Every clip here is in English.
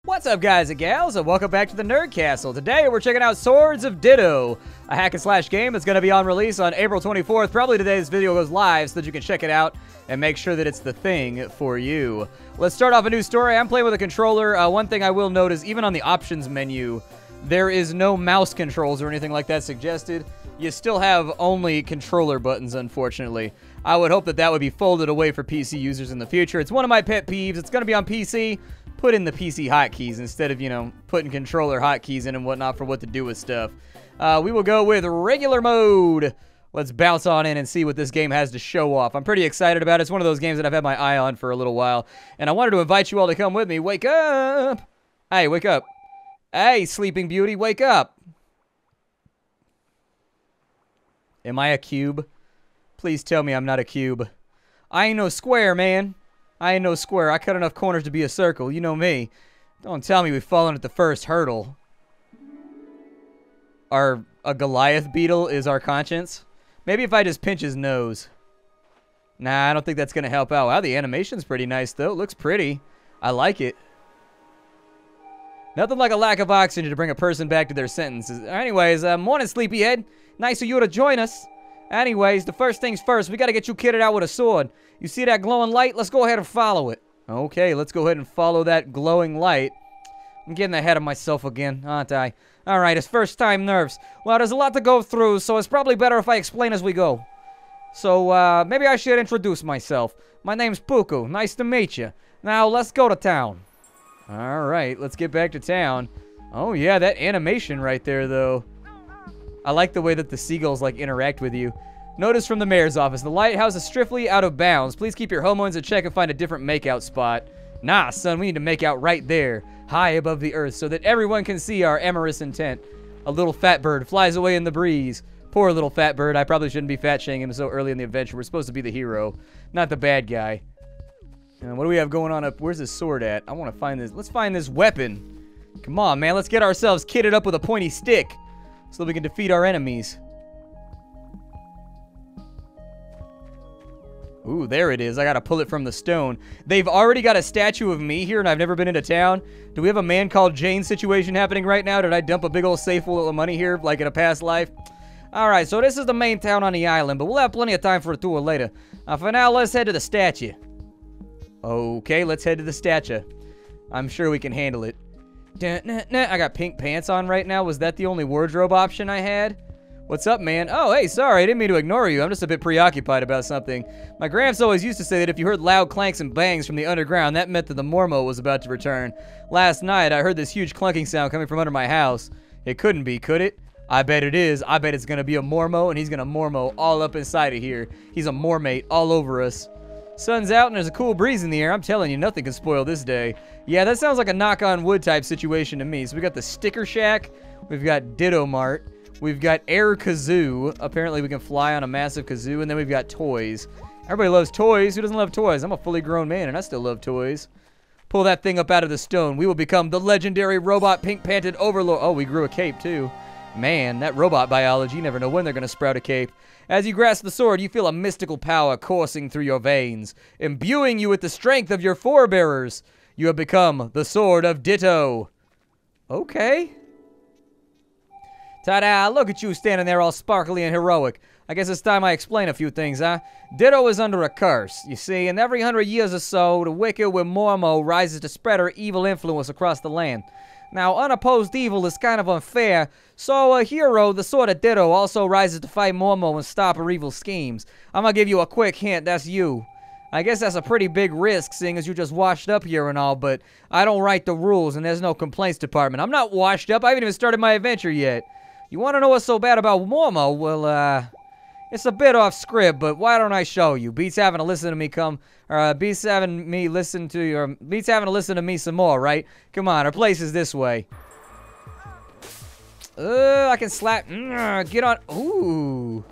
What's up, guys and gals, and welcome back to the Nerd Castle. Today, we're checking out Swords of Ditto, a hack-and-slash game that's going to be on release on April 24th. Probably today this video goes live so that you can check it out and make sure that it's the thing for you. Let's start off a new story. I'm playing with a controller. One thing I will note is even on the options menu, there is no mouse controls or anything like that suggested. You still have only controller buttons, unfortunately. I would hope that that would be folded away for PC users in the future. It's one of my pet peeves. It's going to be on PC. Put in the PC hotkeys instead of, you know, putting controller hotkeys in and whatnot for what to do with stuff. We will go with regular mode. Let's bounce on in and see what this game has to show off. I'm pretty excited about it. It's one of those games that I've had my eye on for a little while. And I wanted to invite you all to come with me. Wake up! Hey, wake up. Hey, Sleeping Beauty, wake up. Am I a cube? Please tell me I'm not a cube. I ain't no square, man. I ain't no square. I cut enough corners to be a circle. You know me. Don't tell me we've fallen at the first hurdle. A Goliath beetle is our conscience? Maybe if I just pinch his nose. Nah, I don't think that's going to help out. Wow, the animation's pretty nice, though. It looks pretty. I like it. Nothing like a lack of oxygen to bring a person back to their sentences. Anyways, morning, sleepyhead. Nice of you to join us. Anyways, the first things first, we got to get you kitted out with a sword. You see that glowing light? Let's go ahead and follow it. Okay, let's go ahead and follow that glowing light. I'm getting ahead of myself again, aren't I? Alright, it's first time nerves. Well, there's a lot to go through, so it's probably better if I explain as we go. So, maybe I should introduce myself. My name's Puku. Nice to meet you. Now, let's go to town. Alright, let's get back to town. Oh, yeah, that animation right there, though. I like the way that the seagulls, like, interact with you. Notice from the mayor's office, the lighthouse is strictly out of bounds. Please keep your hormones in check and find a different makeout spot. Nah, son, we need to make out right there, high above the earth, so that everyone can see our amorous intent. A little fat bird flies away in the breeze. Poor little fat bird. I probably shouldn't be fat-shaming him so early in the adventure. We're supposed to be the hero, not the bad guy. What do we have going on up? Where's this sword at? I want to find this. Let's find this weapon. Come on, man. Let's get ourselves kitted up with a pointy stick so that we can defeat our enemies. Ooh, there it is. I gotta pull it from the stone. They've already got a statue of me here, and I've never been into town. Do we have a man called Jane situation happening right now? Did I dump a big old safe full of money here, like in a past life? Alright, so this is the main town on the island, but we'll have plenty of time for a tour later. For now, let's head to the statue. Okay, let's head to the statue. I'm sure we can handle it. I got pink pants on right now. Was that the only wardrobe option I had? What's up, man? Oh, hey, sorry, I didn't mean to ignore you. I'm just a bit preoccupied about something. My gramps always used to say that if you heard loud clanks and bangs from the underground, that meant that the MORMO was about to return. Last night, I heard this huge clunking sound coming from under my house. It couldn't be, could it? I bet it is. I bet it's gonna be a MORMO, and he's gonna MORMO all up inside of here. He's a MORMate all over us. Sun's out, and there's a cool breeze in the air. I'm telling you, nothing can spoil this day. Yeah, that sounds like a knock-on-wood type situation to me. So we got the Sticker Shack. We've got Ditto Mart. We've got Air Kazoo. Apparently we can fly on a massive kazoo. And then we've got toys. Everybody loves toys. Who doesn't love toys? I'm a fully grown man and I still love toys. Pull that thing up out of the stone. We will become the legendary robot pink-panted overlord. Oh, we grew a cape too. Man, that robot biology, you never know when they're going to sprout a cape. As you grasp the sword, you feel a mystical power coursing through your veins, imbuing you with the strength of your forebearers. You have become the Sword of Ditto. Okay. Ta-da, look at you standing there all sparkly and heroic. I guess it's time I explain a few things, huh? Ditto is under a curse, you see, and every 100 years or so, the wicked with MORMO rises to spread her evil influence across the land. Now, unopposed evil is kind of unfair, so a hero, the Sword of Ditto, also rises to fight MORMO and stop her evil schemes. I'm gonna give you a quick hint, that's you. I guess that's a pretty big risk, seeing as you just washed up here and all, but I don't write the rules and there's no complaints department. I'm not washed up, I haven't even started my adventure yet. You want to know what's so bad about MORMO? Well, it's a bit off script, but why don't I show you? Beats having to listen to me beats having to listen to me some more, right? Come on, our place is this way. I can slap, get on, ooh.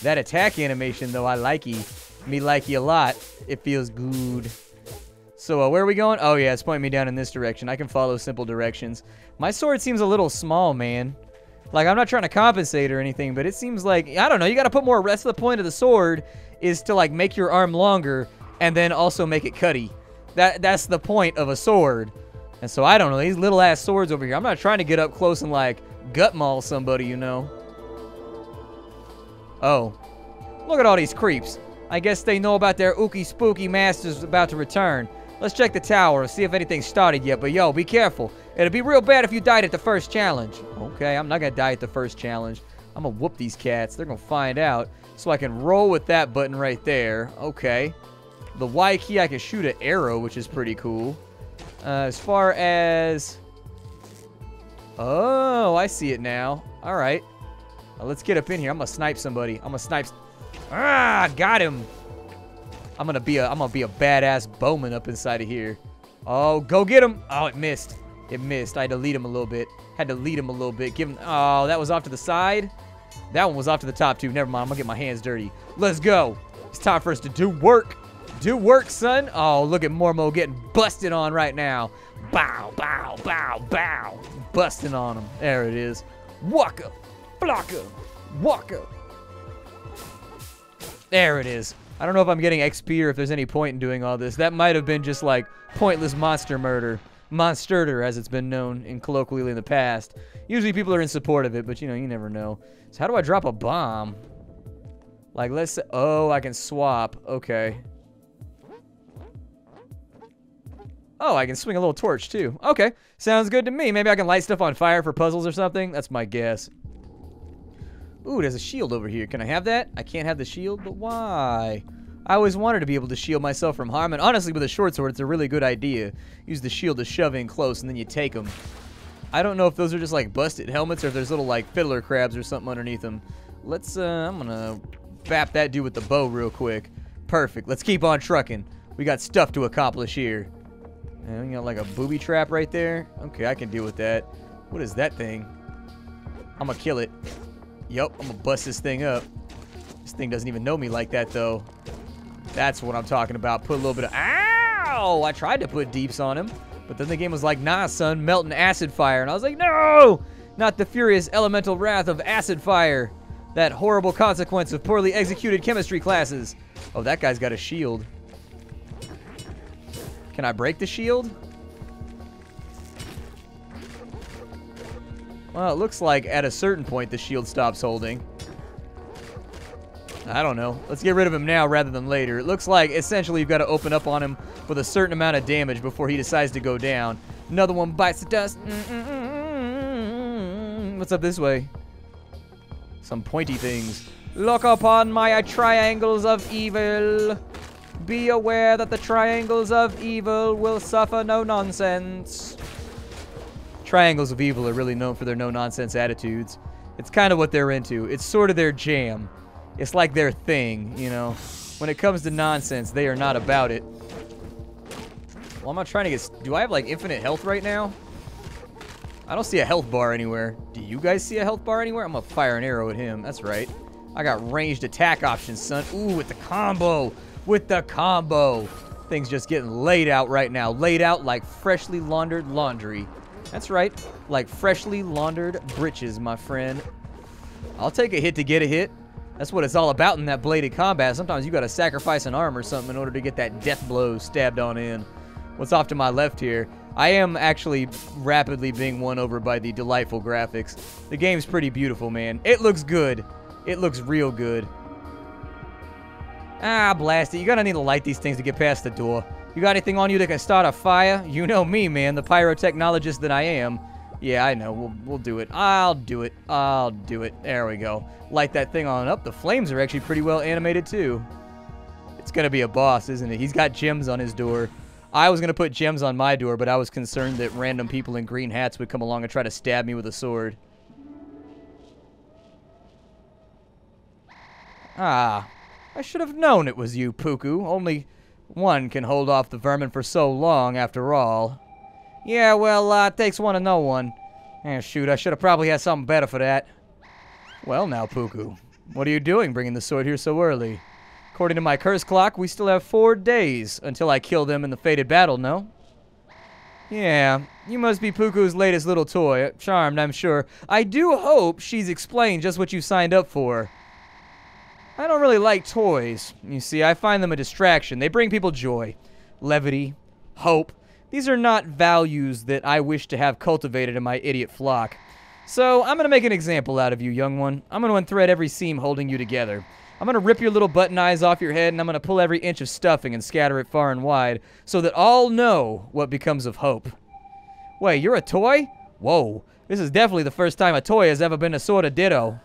That attack animation, though, I likey. Me likey a lot. It feels good. So, where are we going? Oh, yeah, it's pointing me down in this direction. I can follow simple directions. My sword seems a little small, man. Like, I'm not trying to compensate or anything, but it seems like, I don't know, you gotta put more, that's the point of the sword, is to, like, make your arm longer, and then also make it cutty. That's the point of a sword. And so I don't know, these little ass swords over here. I'm not trying to get up close and like gut maul somebody, you know. Oh. Look at all these creeps. I guess they know about their ooky spooky masters about to return. Let's check the tower and see if anything's started yet. But yo, be careful. It'll be real bad if you died at the first challenge. Okay, I'm not gonna die at the first challenge. I'm gonna whoop these cats. They're gonna find out. So I can roll with that button right there. Okay. The Y key, I can shoot an arrow, which is pretty cool. As far as... Oh, I see it now. All right. Let's get up in here. I'm gonna snipe somebody. I'm gonna snipe... Ah, got him. I'm gonna be a badass bowman up inside of here. Oh, go get him. Oh, it missed. It missed. I had to lead him a little bit. Give him... Oh, that was off to the side. That one was off to the top, too. Never mind. I'm gonna get my hands dirty. Let's go. It's time for us to do work. Do work, son. Oh, look at MORMO getting busted on right now. Bow, bow, bow, bow. Busting on him. There it is. Waka. Flocka. Waka. There it is. I don't know if I'm getting XP or if there's any point in doing all this. That might have been just like pointless monster murder. Monsterder, as it's been known in colloquially in the past. Usually people are in support of it, but you know, you never know. So how do I drop a bomb? Like, let's say, oh, I can swap. Okay. Oh, I can swing a little torch, too. Okay. Sounds good to me. Maybe I can light stuff on fire for puzzles or something. That's my guess. Ooh, there's a shield over here. Can I have that? I can't have the shield, but why? I always wanted to be able to shield myself from harm, and honestly, with a short sword, it's a really good idea. Use the shield to shove in close, and then you take them. I don't know if those are just, like, busted helmets, or if there's little, like, fiddler crabs or something underneath them. Let's, I'm gonna bap that dude with the bow real quick. Perfect. Let's keep on trucking. We got stuff to accomplish here. And we got, like, a booby trap right there. Okay, I can deal with that. What is that thing? I'm gonna kill it. Yup, I'm gonna bust this thing up. This thing doesn't even know me like that, though. That's what I'm talking about. Put a little bit of... Ow! I tried to put deeps on him, but then the game was like, nah, son, melting acid fire. And I was like, no! Not the furious elemental wrath of acid fire. That horrible consequence of poorly executed chemistry classes. Oh, that guy's got a shield. Can I break the shield? Well, it looks like at a certain point the shield stops holding. I don't know. Let's get rid of him now rather than later. It looks like essentially you've got to open up on him with a certain amount of damage before he decides to go down. Another one bites the dust. What's up this way? Some pointy things. Look upon my triangles of evil. Be aware that the triangles of evil will suffer no nonsense. Triangles of evil are really known for their no-nonsense attitudes. It's kind of what they're into. It's sort of their jam. It's like their thing, you know. When it comes to nonsense, they are not about it. Well, I'm not trying to get... Do I have, like, infinite health right now? I don't see a health bar anywhere. Do you guys see a health bar anywhere? I'm gonna fire an arrow at him. That's right. I got ranged attack options, son. Ooh, with the combo. With the combo. Thing's just getting laid out right now. Laid out like freshly laundered laundry. That's right. Like freshly laundered britches, my friend. I'll take a hit to get a hit. That's what it's all about in that bladed combat. Sometimes you gotta sacrifice an arm or something in order to get that death blow stabbed on in. What's off to my left here? I am actually rapidly being won over by the delightful graphics. The game's pretty beautiful, man. It looks good. It looks real good. Ah, blast it. You're gonna need to light these things to get past the door. You got anything on you that can start a fire? You know me, man, the pyrotechnologist that I am. Yeah, I know. We'll do it. I'll do it. I'll do it. There we go. Light that thing on up. The flames are actually pretty well animated, too. It's gonna be a boss, isn't it? He's got gems on his door. I was gonna put gems on my door, but I was concerned that random people in green hats would come along and try to stab me with a sword. Ah. I should have known it was you, Puku. Only one can hold off the vermin for so long, after all. Yeah, well, it takes one to know one. Eh, shoot, I should have probably had something better for that. Well now, Puku. What are you doing bringing the sword here so early? According to my curse clock, we still have 4 days until I kill them in the fated battle, no? Yeah, you must be Puku's latest little toy. Charmed, I'm sure. I do hope she's explained just what you signed up for. I don't really like toys. You see, I find them a distraction. They bring people joy, levity, hope. These are not values that I wish to have cultivated in my idiot flock. So, I'm going to make an example out of you, young one. I'm going to unthread every seam holding you together. I'm going to rip your little button eyes off your head, and I'm going to pull every inch of stuffing and scatter it far and wide, so that all know what becomes of hope. Wait, you're a toy? Whoa, this is definitely the first time a toy has ever been a Sword of Ditto.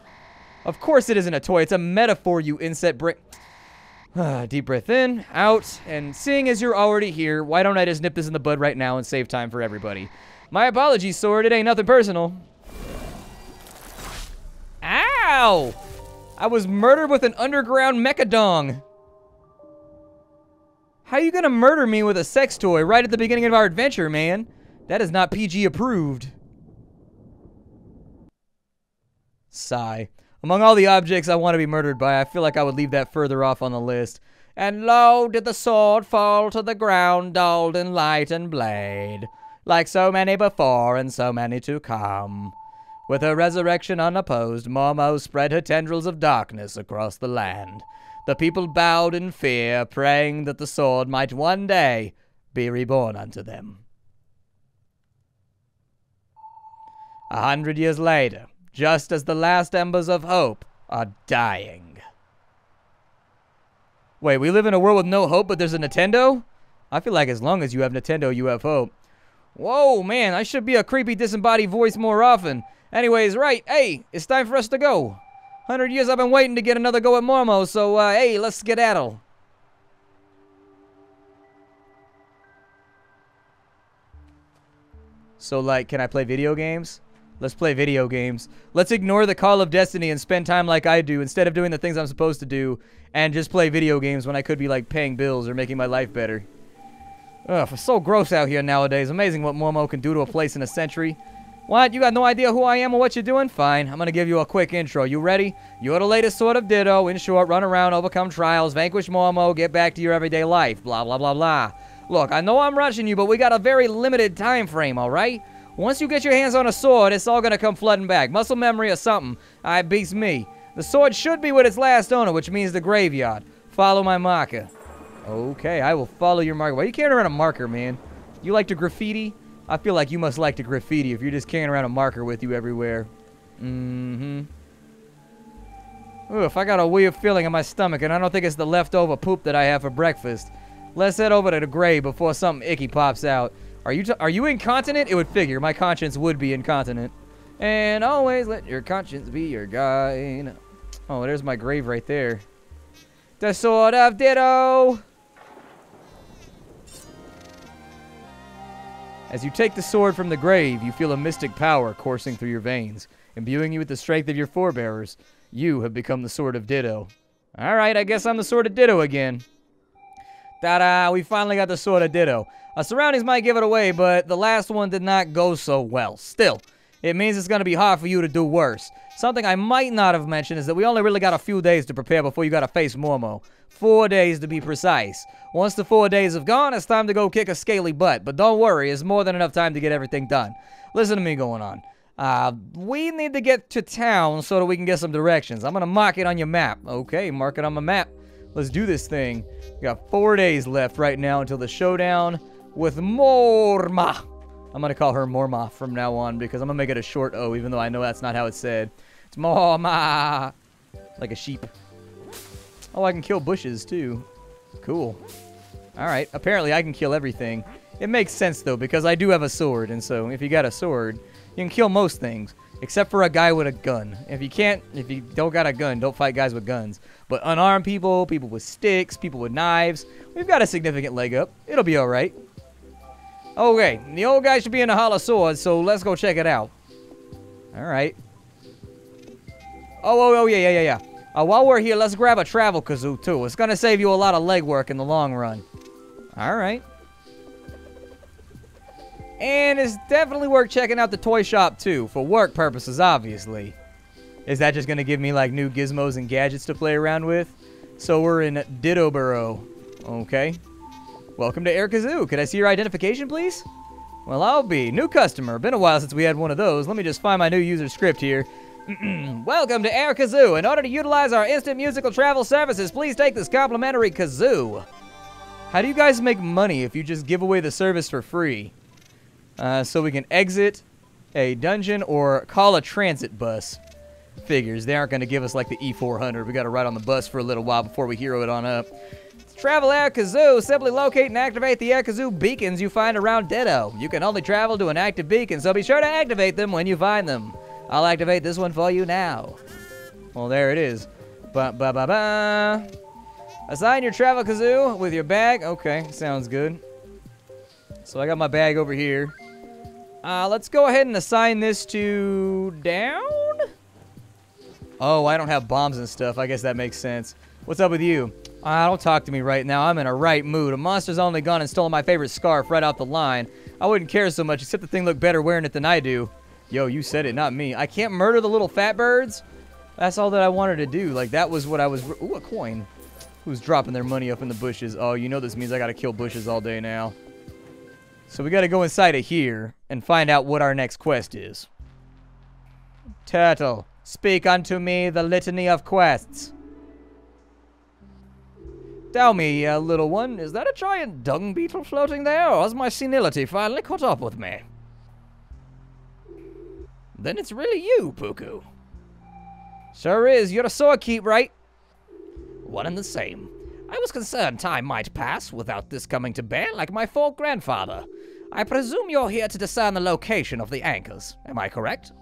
Of course it isn't a toy, it's a metaphor, you insect brain. Deep breath in, out, and seeing as you're already here, why don't I just nip this in the bud right now and save time for everybody? My apologies, Sword, it ain't nothing personal. Ow! I was murdered with an underground mechadong. How you gonna murder me with a sex toy right at the beginning of our adventure, man? That is not PG approved. Sigh. Among all the objects I want to be murdered by, I feel like I would leave that further off on the list. And lo, did the sword fall to the ground, dulled in light and blade, like so many before and so many to come. With her resurrection unopposed, MORMO spread her tendrils of darkness across the land. The people bowed in fear, praying that the sword might one day be reborn unto them. 100 years later, just as the last embers of hope are dying. Wait, we live in a world with no hope, but there's a Nintendo? I feel like as long as you have Nintendo, you have hope. Whoa, man, I should be a creepy disembodied voice more often. Anyways, right, hey, it's time for us to go. 100 years I've been waiting to get another go at MORMO, so, hey, let's skedaddle. So, like, can I play video games? Let's play video games. Let's ignore the call of destiny and spend time like I do instead of doing the things I'm supposed to do and just play video games when I could be, like, paying bills or making my life better. Ugh, it's so gross out here nowadays. Amazing what MORMO can do to a place in a century. What? You got no idea who I am or what you're doing? Fine, I'm gonna give you a quick intro. You ready? You're the latest Sword of Ditto. In short, run around, overcome trials, vanquish MORMO, get back to your everyday life. Blah, blah, blah, blah. Look, I know I'm rushing you, but we got a very limited time frame, alright? Once you get your hands on a sword, it's all gonna come flooding back. Muscle memory or something. It beats me. The sword should be with its last owner, which means the graveyard. Follow my marker. Okay, I will follow your marker. Why are you carrying around a marker, man? You like to graffiti? I feel like you must like to graffiti if you're just carrying around a marker with you everywhere. Ooh, if I got a weird feeling in my stomach, and I don't think it's the leftover poop that I have for breakfast. Let's head over to the grave before something icky pops out. Are you incontinent? It would figure. My conscience would be incontinent. And always let your conscience be your guide. Oh, there's my grave right there. The Sword of Ditto! As you take the sword from the grave, you feel a mystic power coursing through your veins, imbuing you with the strength of your forebearers. You have become the Sword of Ditto. Alright, I guess I'm the Sword of Ditto again. Ta-da! We finally got the Sword of Ditto. Our surroundings might give it away, but the last one did not go so well. Still, it means it's going to be hard for you to do worse. Something I might not have mentioned is that we only really got a few days to prepare before you got to face MORMO. 4 days to be precise. Once the 4 days have gone, it's time to go kick a scaly butt. But don't worry, it's more than enough time to get everything done. Listen to me going on. We need to get to town so that we can get some directions. I'm going to mark it on your map. Okay, mark it on my map. Let's do this thing. We got 4 days left right now until the showdown with MORMO. I'm going to call her MORMO from now on because I'm going to make it a short O, even though I know that's not how it's said. It's MORMO. Like a sheep. Oh, I can kill bushes, too. Cool. Alright, apparently I can kill everything. It makes sense, though, because I do have a sword, and so if you got a sword, you can kill most things, except for a guy with a gun. If you don't got a gun, don't fight guys with guns. But unarmed people, people with sticks, people with knives, we've got a significant leg up. It'll be alright. Okay, the old guy should be in the Hall of Swords, so let's go check it out. Alright. Oh, yeah. While we're here, let's grab a travel kazoo, too. It's gonna save you a lot of legwork in the long run. Alright. And it's definitely worth checking out the toy shop, too. For work purposes, obviously. Is that just gonna give me, like, new gizmos and gadgets to play around with? So we're in Ditto Borough. Okay. Welcome to Air Kazoo. Could I see your identification, please? Well, I'll be. New customer. Been a while since we had one of those. Let me just find my new user script here. Welcome to Air Kazoo. In order to utilize our instant musical travel services, please take this complimentary kazoo. How do you guys make money if you just give away the service for free? So we can exit a dungeon or call a transit bus. Figures. They aren't going to give us like the E400. We got to ride on the bus for a little while before we hero it on up. Travel Air Kazoo. Simply locate and activate the Air Kazoo beacons you find around Ditto. You can only travel to an active beacon, so be sure to activate them when you find them. I'll activate this one for you now. Well, there it is. Ba-ba-ba-ba. Assign your travel kazoo with your bag. Okay, sounds good. So I got my bag over here. Let's go ahead and assign this to down. Oh, I don't have bombs and stuff. I guess that makes sense. What's up with you? Don't talk to me right now. I'm in a right mood. A monster's only gone and stolen my favorite scarf right off the line. I wouldn't care so much, except the thing looked better wearing it than I do. Yo, you said it, not me. I can't murder the little fat birds? That's all that I wanted to do. Like, that was what I was... Ooh, a coin. Who's dropping their money up in the bushes? Oh, you know this means I gotta kill bushes all day now. So we gotta go inside of here and find out what our next quest is. Turtle, speak unto me the litany of quests. Tell me, little one, is that a giant dung beetle floating there, or has my senility finally caught up with me? Then it's really you, Puku. Sure is. You're a sword keep, right? One and the same. I was concerned time might pass without this coming to bear like my foregrandfather. I presume you're here to discern the location of the anchors. Am I correct?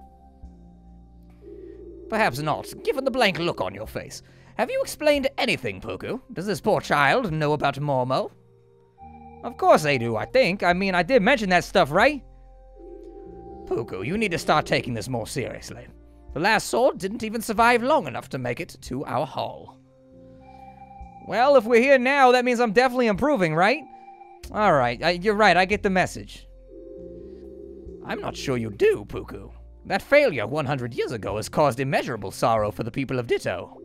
Perhaps not, given the blank look on your face. Have you explained anything, Puku? Does this poor child know about MORMO? Of course they do, I think. I mean, I did mention that stuff, right? Puku, you need to start taking this more seriously. The last sword didn't even survive long enough to make it to our hall. Well, if we're here now, that means I'm definitely improving, right? Alright, you're right, I get the message. I'm not sure you do, Puku. That failure 100 years ago has caused immeasurable sorrow for the people of Ditto.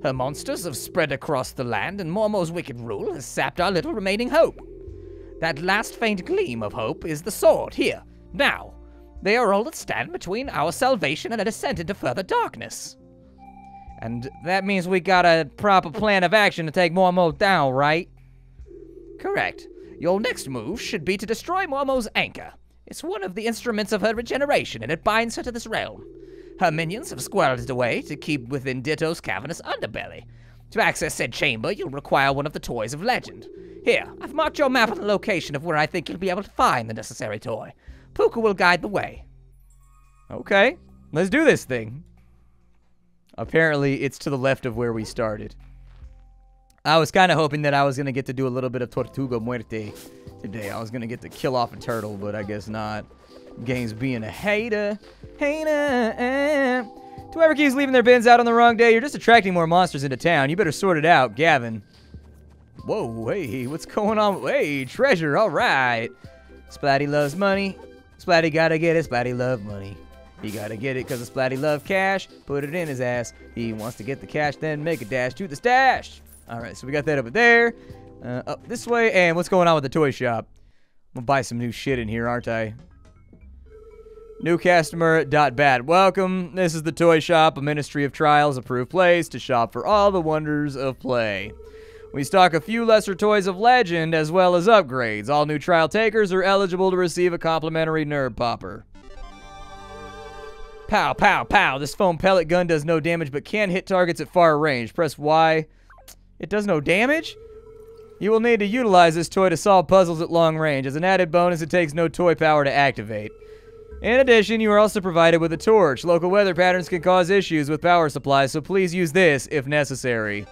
Her monsters have spread across the land, and MORMO's wicked rule has sapped our little remaining hope. That last faint gleam of hope is the sword, here, now. They are all that stand between our salvation and a descent into further darkness. And that means we got a proper plan of action to take MORMO down, right? Correct. Your next move should be to destroy MORMO's anchor. It's one of the instruments of her regeneration, and it binds her to this realm. Her minions have squirreled it away to keep within Ditto's cavernous underbelly. To access said chamber, you'll require one of the toys of legend. Here, I've marked your map on the location of where I think you'll be able to find the necessary toy. Puku will guide the way. Okay, let's do this thing. Apparently, it's to the left of where we started. I was kind of hoping that I was going to get to do a little bit of Tortuga Muerte today. I was going to get to kill off a turtle, but I guess not. Game's being a hater. Hater. To whoever keeps leaving their bins out on the wrong day, you're just attracting more monsters into town. You better sort it out, Gavin. Whoa, hey, what's going on? Hey, treasure, all right. Splatty loves money. Splatty gotta get it. Splatty love money. He gotta get it because Splatty love cash. Put it in his ass. He wants to get the cash, then make a dash to the stash. All right, so we got that over there. Up this way. And what's going on with the toy shop? I'm gonna buy some new shit in here, aren't I? New customer, .bat. Welcome. This is the toy shop, a Ministry of Trials approved place to shop for all the wonders of play. We stock a few lesser toys of legend as well as upgrades. All new trial takers are eligible to receive a complimentary nerd popper. Pow, pow, pow. This foam pellet gun does no damage but can hit targets at far range. Press Y. It does no damage? You will need to utilize this toy to solve puzzles at long range. As an added bonus, it takes no toy power to activate. In addition, you are also provided with a torch. Local weather patterns can cause issues with power supplies, so please use this if necessary.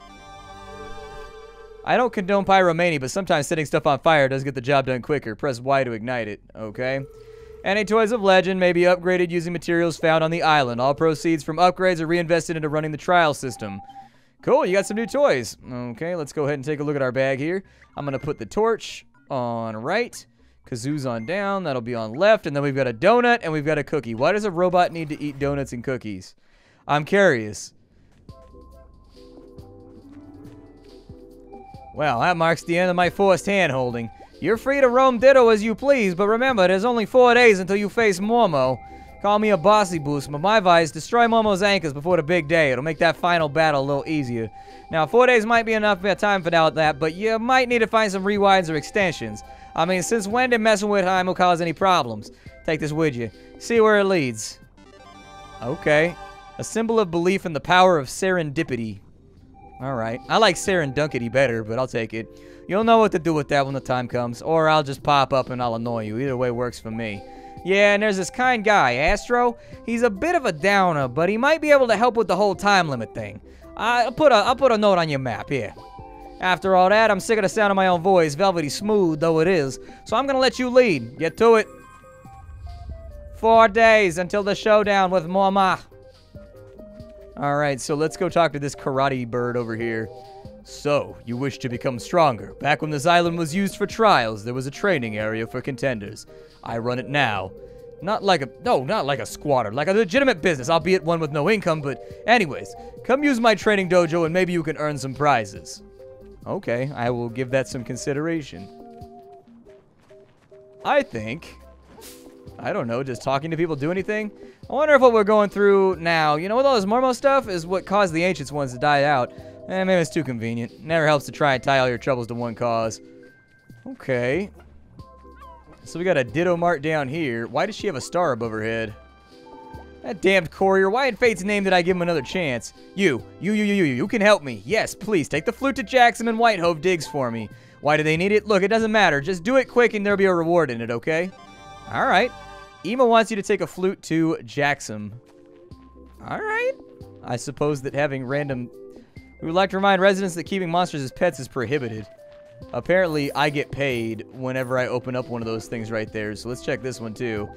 I don't condone pyromania, but sometimes setting stuff on fire does get the job done quicker. Press Y to ignite it, okay? Any toys of legend may be upgraded using materials found on the island. All proceeds from upgrades are reinvested into running the trial system. Cool, you got some new toys. Okay, let's go ahead and take a look at our bag here. I'm going to put the torch on right. Kazoo's on down. That'll be on left. And then we've got a donut and we've got a cookie. Why does a robot need to eat donuts and cookies? I'm curious. Well, that marks the end of my forced hand-holding. You're free to roam Ditto as you please, but remember, there's only 4 days until you face MORMO. Call me a bossy boost, but my advice, destroy Momo's anchors before the big day. It'll make that final battle a little easier. Now, 4 days might be enough time for that, but you might need to find some rewinds or extensions. I mean, since when did messing with Heim will cause any problems? Take this with you. See where it leads. Okay. A symbol of belief in the power of serendipity. Alright. I like serendunkity better, but I'll take it. You'll know what to do with that when the time comes, or I'll just pop up and I'll annoy you. Either way works for me. Yeah, and there's this kind guy, Astro. He's a bit of a downer, but he might be able to help with the whole time limit thing. I'll put a note on your map, here. After all that, I'm sick of the sound of my own voice, velvety smooth though it is, so I'm gonna let you lead. Get to it. 4 days until the showdown with MORMO. Alright, so let's go talk to this karate bird over here. So, you wish to become stronger. Back when this island was used for trials, there was a training area for contenders. I run it now. Not like a squatter, like a legitimate business, albeit one with no income, but anyways, come use my training dojo and maybe you can earn some prizes. Okay, I will give that some consideration. I think, I don't know, does talking to people do anything? I wonder if what we're going through now, you know, with all this MORMO stuff, is what caused the Ancients ones to die out. Maybe it's too convenient. Never helps to try and tie all your troubles to one cause. Okay. So we got a Ditto Mart down here. Why does she have a star above her head? That damned courier. Why in fate's name did I give him another chance? You can help me. Yes, please, take the flute to Jackson and Whitehove digs for me. Why do they need it? Look, it doesn't matter. Just do it quick and there'll be a reward in it, okay? Alright. Ema wants you to take a flute to Jackson. Alright. I suppose that having random... We would like to remind residents that keeping monsters as pets is prohibited. Apparently, I get paid whenever I open up one of those things right there, so let's check this one too.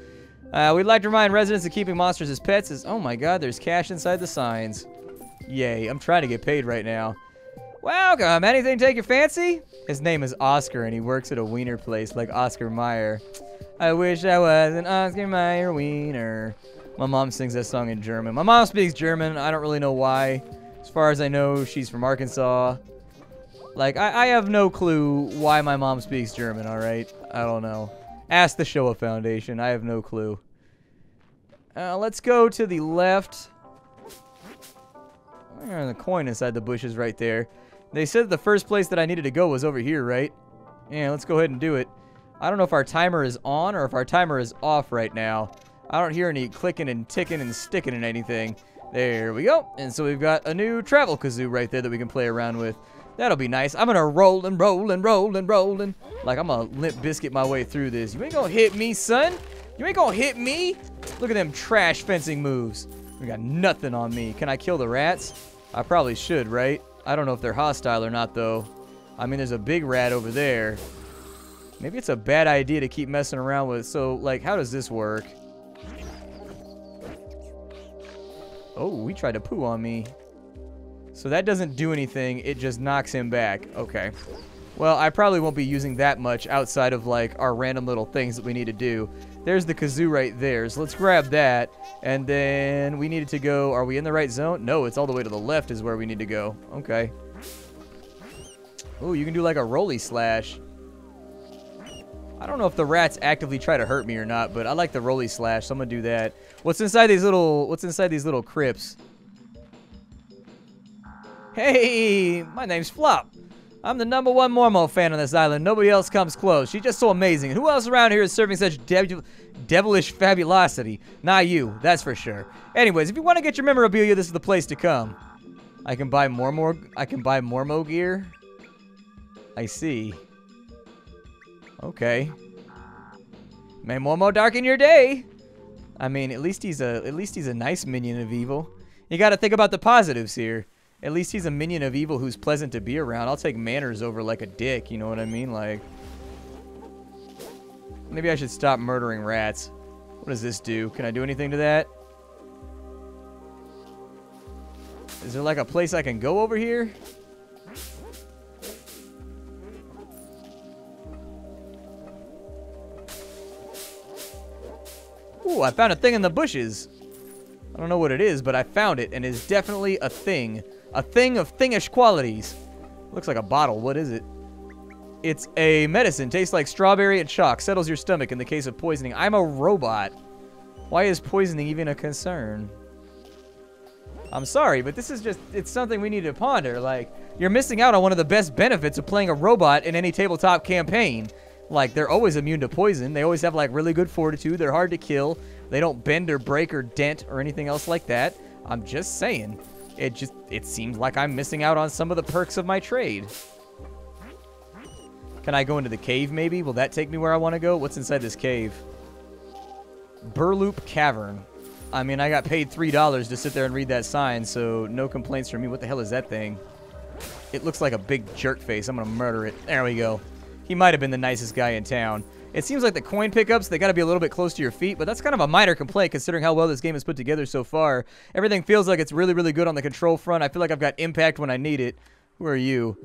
We'd like to remind residents that keeping monsters as pets is... Oh my god, there's cash inside the signs. Yay, I'm trying to get paid right now. Welcome, anything take your fancy? His name is Oscar and he works at a wiener place like Oscar Mayer. I wish I was an Oscar Mayer wiener. My mom sings that song in German. My mom speaks German, I don't really know why. As far as I know, she's from Arkansas. Like, I have no clue why my mom speaks German, alright? I don't know. Ask the Showa Foundation. I have no clue. Let's go to the left. There's a coin inside the bushes right there. They said the first place that I needed to go was over here, right? Yeah, let's go ahead and do it. I don't know if our timer is on or if our timer is off right now. I don't hear any clicking and ticking and sticking and anything. There we go. And so we've got a new travel kazoo right there that we can play around with. That'll be nice. I'm gonna roll and roll and roll and roll and... Like, I'm gonna Limp Biscuit my way through this. You ain't gonna hit me, son. You ain't gonna hit me. Look at them trash fencing moves. We got nothing on me. Can I kill the rats? I probably should, right? I don't know if they're hostile or not, though. I mean, there's a big rat over there. Maybe it's a bad idea to keep messing around with. So, like, how does this work? Oh, he tried to poo on me. So that doesn't do anything. It just knocks him back. Okay. Well, I probably won't be using that much outside of, like, our random little things that we need to do. There's the kazoo right there. So let's grab that. And then we needed to go... Are we in the right zone? No, it's all the way to the left is where we need to go. Okay. Ooh, you can do, like, a rolly slash. I don't know if the rats actively try to hurt me or not, but I like the rolly slash, so I'm gonna do that. What's inside these little crypts? Hey, my name's Flop. I'm the #1 MORMO fan on this island. Nobody else comes close. She's just so amazing. Who else around here is serving such devilish fabulosity? Not you, that's for sure. Anyways, if you want to get your memorabilia, this is the place to come. I can buy MORMO gear. I see. Okay. May MORMO darken your day. I mean, at least he's a nice minion of evil. You got to think about the positives here. At least he's a minion of evil who's pleasant to be around. I'll take manners over like a dick, you know what I mean? Like, maybe I should stop murdering rats. What does this do? Can I do anything to that? Is there like a place I can go over here? Ooh, I found a thing in the bushes. I don't know what it is, but I found it, and it's definitely a thing. A thing of thingish qualities. Looks like a bottle. What is it? It's a medicine. Tastes like strawberry and chalk. Settles your stomach in the case of poisoning. I'm a robot. Why is poisoning even a concern? I'm sorry, but this is just, it's something we need to ponder. Like, you're missing out on one of the best benefits of playing a robot in any tabletop campaign. Like, they're always immune to poison. They always have, like, really good fortitude. They're hard to kill. They don't bend or break or dent or anything else like that. I'm just saying. It seems like I'm missing out on some of the perks of my trade. Can I go into the cave, maybe? Will that take me where I want to go? What's inside this cave? Burloop Cavern. I mean, I got paid $3 to sit there and read that sign, so no complaints from me. What the hell is that thing? It looks like a big jerk face. I'm going to murder it. There we go. He might have been the nicest guy in town. It seems like the coin pickups, they got to be a little bit close to your feet, but that's kind of a minor complaint considering how well this game is put together so far. Everything feels like it's really, really good on the control front. I feel like I've got impact when I need it. Who are you?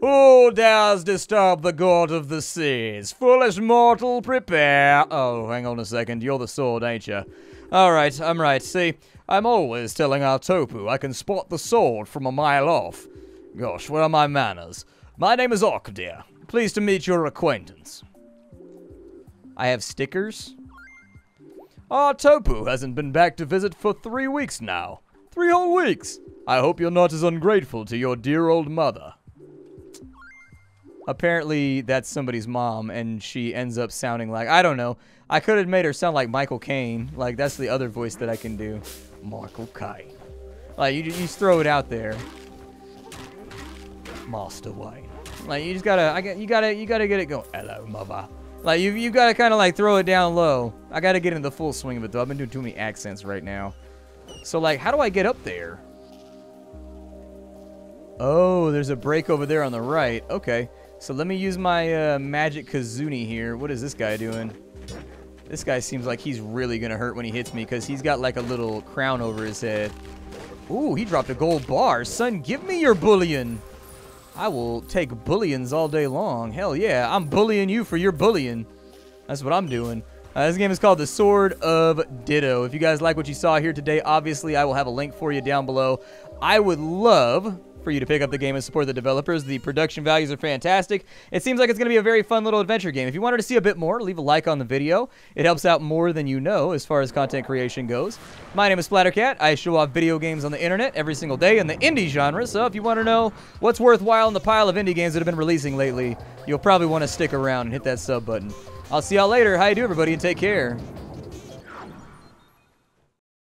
Who dares disturb the god of the seas? Foolish mortal, prepare. Oh, hang on a second. You're the sword, ain't you? Alright, I'm right. See, I'm always telling our Topu I can spot the sword from a mile off. Gosh, where are my manners? My name is Orkdir. Pleased to meet your acquaintance. I have stickers? Our Topu hasn't been back to visit for 3 weeks now. 3 whole weeks! I hope you're not as ungrateful to your dear old mother. Apparently, that's somebody's mom, and she ends up sounding like, I don't know. I could have made her sound like Michael Caine. Like, that's the other voice that I can do. Michael Caine. Like, you just throw it out there. Master Wayne. Like, you just gotta, you gotta get it going. Hello, mother. Like, you gotta kind of, like, throw it down low. I gotta get into the full swing of it, though. I've been doing too many accents right now. So, like, how do I get up there? Oh, there's a break over there on the right. Okay. So let me use my magic Kazuni here. What is this guy doing? This guy seems like he's really going to hurt when he hits me because he's got like a little crown over his head. Ooh, he dropped a gold bar. Son, give me your bullion. I will take bullions all day long. Hell yeah, I'm bullying you for your bullion. That's what I'm doing. This game is called the Sword of Ditto. If you guys like what you saw here today, obviously I will have a link for you down below. I would love for you to pick up the game and support the developers. The production values are fantastic. It seems like it's going to be a very fun little adventure game. If you wanted to see a bit more, leave a like on the video. It helps out more than you know as far as content creation goes. My name is Splattercat. I show off video games on the internet every single day in the indie genre, so if you want to know what's worthwhile in the pile of indie games that have been releasing lately, you'll probably want to stick around and hit that sub button. I'll see y'all later. How you do, everybody, and take care.